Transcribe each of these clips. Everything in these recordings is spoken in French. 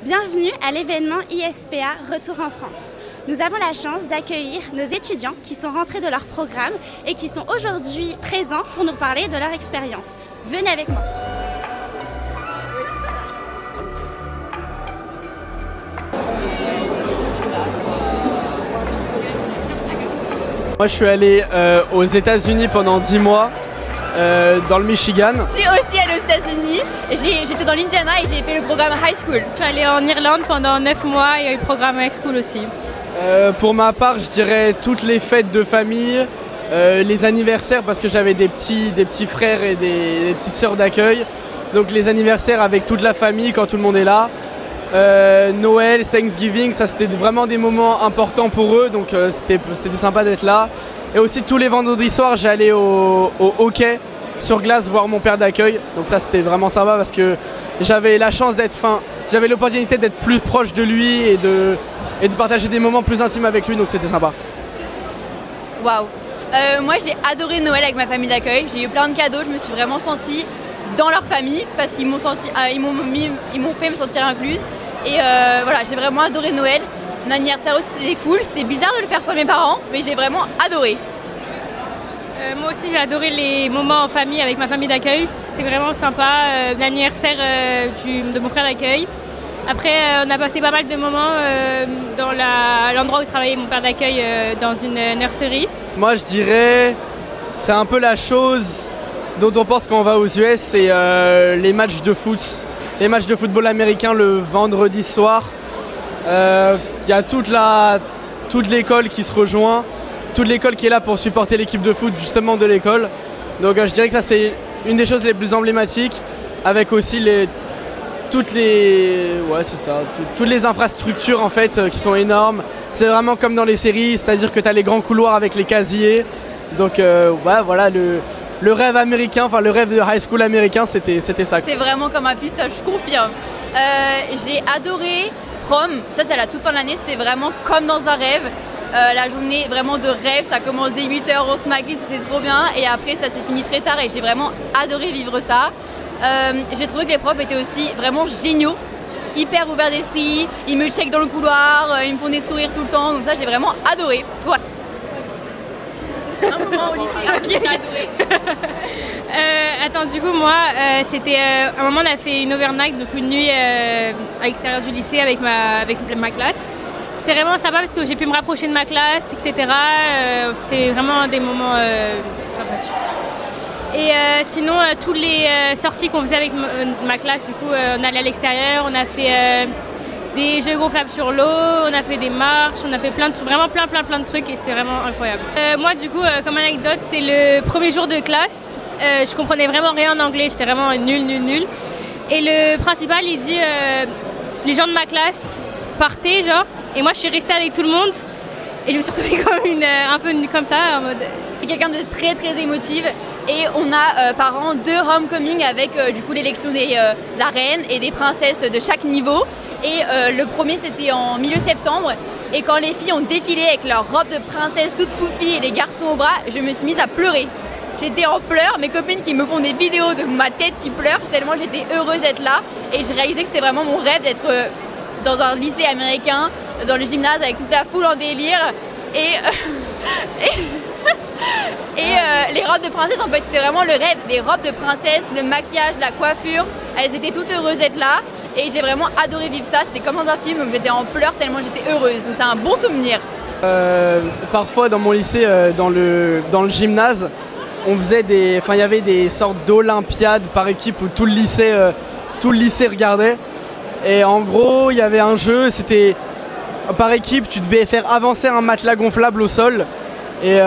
Bienvenue à l'événement ISPA Retour en France. Nous avons la chance d'accueillir nos étudiants qui sont rentrés de leur programme et qui sont aujourd'hui présents pour nous parler de leur expérience. Venez avec moi. Moi je suis allé aux États-Unis pendant 10 mois, dans le Michigan. Je suis aussi allée aux États-Unis, j'étais dans l'Indiana et j'ai fait le programme High School. Je suis allée en Irlande pendant 9 mois et il y a eu le programme High School aussi. Pour ma part, je dirais toutes les fêtes de famille, les anniversaires parce que j'avais des petits frères et des petites sœurs d'accueil. Donc les anniversaires avec toute la famille quand tout le monde est là. Noël, Thanksgiving, ça c'était vraiment des moments importants pour eux, donc c'était sympa d'être là. Et aussi tous les vendredis soirs j'allais au hockey sur glace voir mon père d'accueil, donc ça c'était vraiment sympa parce que j'avais la chance j'avais l'opportunité d'être plus proche de lui et de partager des moments plus intimes avec lui, donc c'était sympa. Waouh. Moi j'ai adoré Noël avec ma famille d'accueil, j'ai eu plein de cadeaux, je me suis vraiment sentie dans leur famille parce qu'ils m'ont fait me sentir incluse. Et voilà, j'ai vraiment adoré Noël. Mon anniversaire aussi c'était cool, c'était bizarre de le faire sans mes parents, mais j'ai vraiment adoré. Moi aussi j'ai adoré les moments en famille avec ma famille d'accueil, c'était vraiment sympa, l'anniversaire de mon frère d'accueil. Après on a passé pas mal de moments dans l'endroit où travaillait mon père d'accueil dans une nurserie. Moi je dirais, c'est un peu la chose dont on pense quand on va aux US, c'est les matchs de foot. Les matchs de football américain le vendredi soir. Il y a toute l'école qui se rejoint, toute l'école qui est là pour supporter l'équipe de foot justement de l'école. Donc je dirais que ça c'est une des choses les plus emblématiques, avec aussi toutes les infrastructures en fait qui sont énormes. C'est vraiment comme dans les séries, c'est-à-dire que tu as les grands couloirs avec les casiers. Donc ouais, voilà le rêve américain, enfin le rêve de high school américain, c'était ça. C'est vraiment comme un fils, ça je confirme. J'ai adoré prom, ça c'est à la toute fin de l'année, c'était vraiment comme dans un rêve. La journée vraiment de rêve, ça commence dès 8h, on se maquille, c'est trop bien. Et après ça s'est fini très tard et j'ai vraiment adoré vivre ça. J'ai trouvé que les profs étaient aussi vraiment géniaux, hyper ouverts d'esprit, ils me checkent dans le couloir, ils me font des sourires tout le temps, donc ça j'ai vraiment adoré. Voilà. Un moment au lycée, j'ai adoré. Attends, du coup moi c'était un moment on a fait une overnight, donc une nuit à l'extérieur du lycée avec ma classe. C'était vraiment sympa parce que j'ai pu me rapprocher de ma classe, etc. C'était vraiment des moments sympathiques. Et sinon toutes les sorties qu'on faisait avec ma classe, du coup on allait à l'extérieur, on a fait des jeux gonflables sur l'eau, on a fait des marches, on a fait plein de trucs, vraiment plein de trucs et c'était vraiment incroyable. Moi du coup comme anecdote, c'est le premier jour de classe, je comprenais vraiment rien en anglais, j'étais vraiment nul. Et le principal il dit les gens de ma classe partaient genre, et moi je suis restée avec tout le monde et je me suis retrouvée comme un peu comme ça en mode... Quelqu'un de très émotive et on a par an 2 homecoming avec du coup l'élection de la reine et des princesses de chaque niveau. Et le premier c'était en milieu septembre et quand les filles ont défilé avec leurs robes de princesse toutes pouffies et les garçons au bras, je me suis mise à pleurer. J'étais en pleurs, mes copines qui me font des vidéos de ma tête qui pleure tellement j'étais heureuse d'être là et je réalisais que c'était vraiment mon rêve d'être dans un lycée américain, dans le gymnase avec toute la foule en délire et les robes de princesse en fait c'était vraiment le rêve, les robes de princesse, le maquillage, la coiffure, elles étaient toutes heureuses d'être là et j'ai vraiment adoré vivre ça, c'était comme dans un film donc j'étais en pleurs tellement j'étais heureuse, donc c'est un bon souvenir. Parfois dans mon lycée, dans le gymnase, on faisait il y avait des sortes d'olympiades par équipe où tout le lycée regardait et en gros il y avait un jeu, c'était par équipe, tu devais faire avancer un matelas gonflable au sol et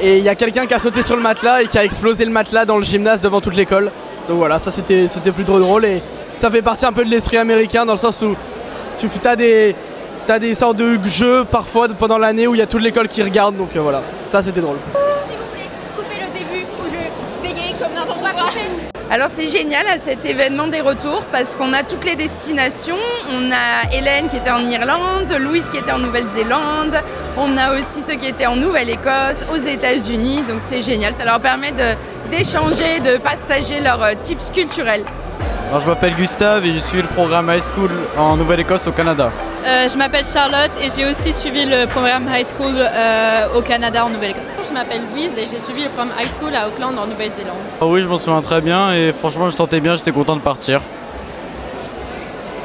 il y a quelqu'un qui a sauté sur le matelas et qui a explosé le matelas dans le gymnase devant toute l'école. Donc voilà, ça c'était plutôt drôle et ça fait partie un peu de l'esprit américain dans le sens où t'as des sortes de jeux parfois pendant l'année où il y a toute l'école qui regarde, donc voilà, ça c'était drôle. S'il vous plaît, coupez le début où je bégaye comme n'importe quoi. Alors c'est génial à cet événement des retours parce qu'on a toutes les destinations. On a Hélène qui était en Irlande, Louise qui était en Nouvelle-Zélande, on a aussi ceux qui étaient en Nouvelle-Écosse, aux États-Unis, donc c'est génial. Ça leur permet d'échanger, de partager leurs tips culturels. Alors, je m'appelle Gustave et je suis le programme High School en Nouvelle-Écosse au Canada. Je m'appelle Charlotte et j'ai aussi suivi le programme High School au Canada en Nouvelle-Écosse. Je m'appelle Louise et j'ai suivi le programme High School à Auckland en Nouvelle-Zélande. Ah oui, je m'en souviens très bien et franchement, je sentais bien, j'étais content de partir.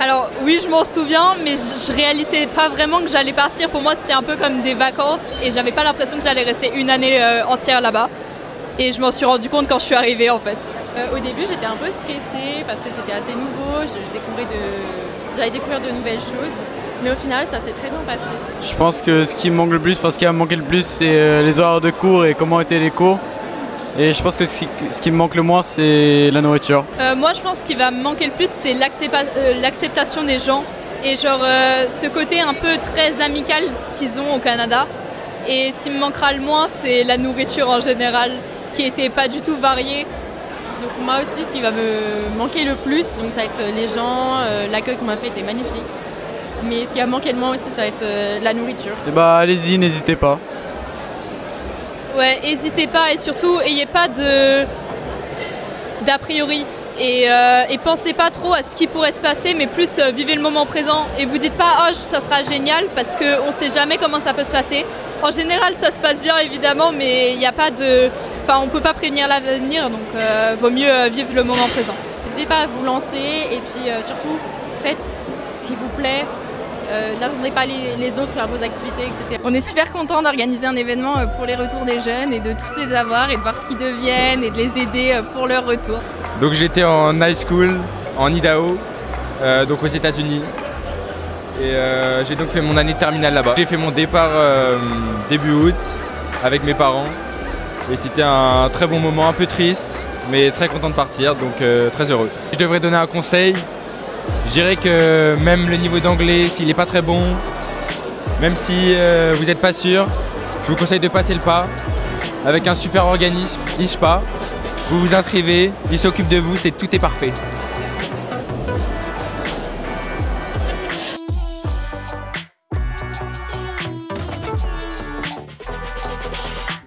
Alors oui, je m'en souviens, mais je réalisais pas vraiment que j'allais partir. Pour moi, c'était un peu comme des vacances et j'avais pas l'impression que j'allais rester une année entière là-bas. Et je m'en suis rendu compte quand je suis arrivée en fait. Au début, j'étais un peu stressée parce que c'était assez nouveau. J'allais découvrir de nouvelles choses. Mais au final, ça s'est très bien passé. Je pense que ce qui me manque le plus, ce qui a manqué le plus, c'est les horaires de cours et comment étaient les cours. Et je pense que ce qui me manque le moins, c'est la nourriture. Moi, je pense qu'il va me manquer le plus, c'est l'acceptation des gens. Et genre, ce côté un peu très amical qu'ils ont au Canada. Et ce qui me manquera le moins, c'est la nourriture en général, qui n'était pas du tout variée. Donc moi aussi, ce qui va me manquer le plus, donc ça va être les gens, l'accueil qu'on m'a fait était magnifique. Mais ce qui va manquer de moi aussi, ça va être la nourriture. Et bah allez-y, n'hésitez pas. Ouais, n'hésitez pas et surtout, ayez pas d'a priori. Et pensez pas trop à ce qui pourrait se passer, mais plus vivez le moment présent. Et vous dites pas « Oh, ça sera génial » parce qu'on sait jamais comment ça peut se passer. En général, ça se passe bien évidemment, mais il n'y a pas de... Enfin, on peut pas prévenir l'avenir, donc vaut mieux vivre le moment présent. N'hésitez pas à vous lancer et puis surtout, faites, s'il vous plaît, n'attendez pas les autres faire vos activités, etc. On est super content d'organiser un événement pour les retours des jeunes et de tous les avoir et de voir ce qu'ils deviennent et de les aider pour leur retour. Donc j'étais en high school en Idaho, donc aux États-Unis. Et j'ai donc fait mon année de terminale là-bas. J'ai fait mon départ début août avec mes parents. Et c'était un très bon moment, un peu triste, mais très content de partir, donc très heureux. Je devrais donner un conseil. Je dirais que même le niveau d'anglais, s'il n'est pas très bon, même si vous n'êtes pas sûr, je vous conseille de passer le pas avec un super organisme, ISPA. Vous vous inscrivez, ils s'occupent de vous, tout est parfait.